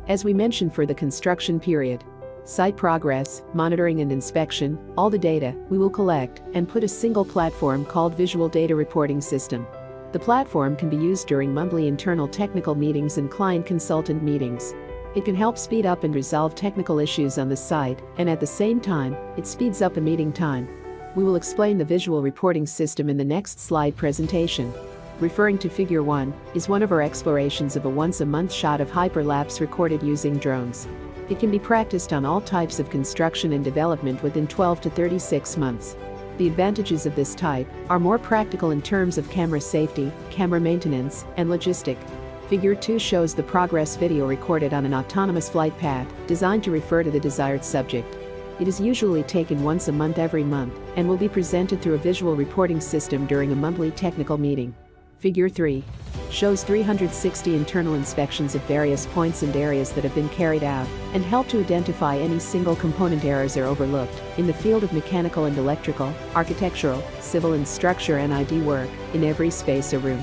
As we mentioned for the construction period, site progress, monitoring and inspection, all the data we will collect and put a single platform called Visual Data Reporting System. The platform can be used during monthly internal technical meetings and client consultant meetings. It can help speed up and resolve technical issues on the site, and at the same time, it speeds up a meeting time. We will explain the visual reporting system in the next slide presentation. Referring to Figure 1 is one of our explorations of a once-a-month shot of hyperlapse recorded using drones. It can be practiced on all types of construction and development within 12 to 36 months. The advantages of this type are more practical in terms of camera safety, camera maintenance, and logistic. Figure 2 shows the progress video recorded on an autonomous flight path designed to refer to the desired subject. It is usually taken once a month every month and will be presented through a visual reporting system during a monthly technical meeting. Figure 3 shows 360 internal inspections of various points and areas that have been carried out and help to identify any single component errors or overlooked in the field of mechanical and electrical, architectural, civil and structure and ID work in every space or room.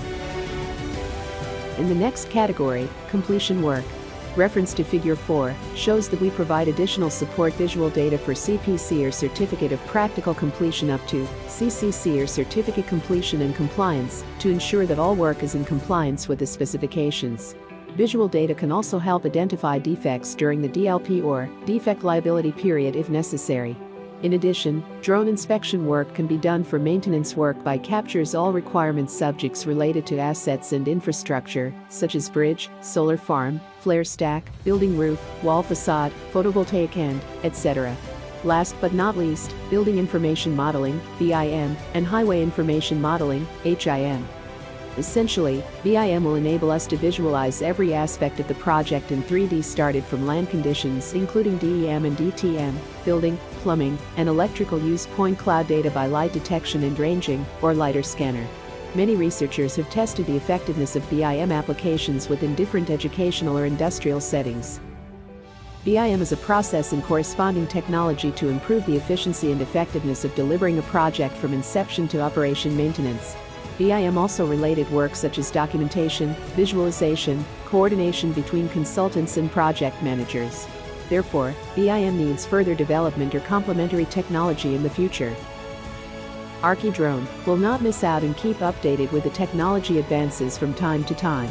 In the next category, completion work. Reference to Figure 4 shows that we provide additional support visual data for CPC or Certificate of Practical Completion up to CCC or Certificate Completion and Compliance to ensure that all work is in compliance with the specifications. Visual data can also help identify defects during the DLP or defect liability period if necessary. In addition, drone inspection work can be done for maintenance work by captures all requirement subjects related to assets and infrastructure, such as bridge, solar farm, flare stack, building roof, wall facade, photovoltaic and, etc. Last but not least, building information modeling, BIM, and highway information modeling, HIM. Essentially, BIM will enable us to visualize every aspect of the project in 3D started from land conditions including DEM and DTM, building, plumbing, and electrical use point cloud data by light detection and ranging, or LiDAR scanner. Many researchers have tested the effectiveness of BIM applications within different educational or industrial settings. BIM is a process and corresponding technology to improve the efficiency and effectiveness of delivering a project from inception to operation maintenance. BIM also related work such as documentation, visualization, coordination between consultants and project managers. Therefore, BIM needs further development or complementary technology in the future. ArchiDrone will not miss out and keep updated with the technology advances from time to time.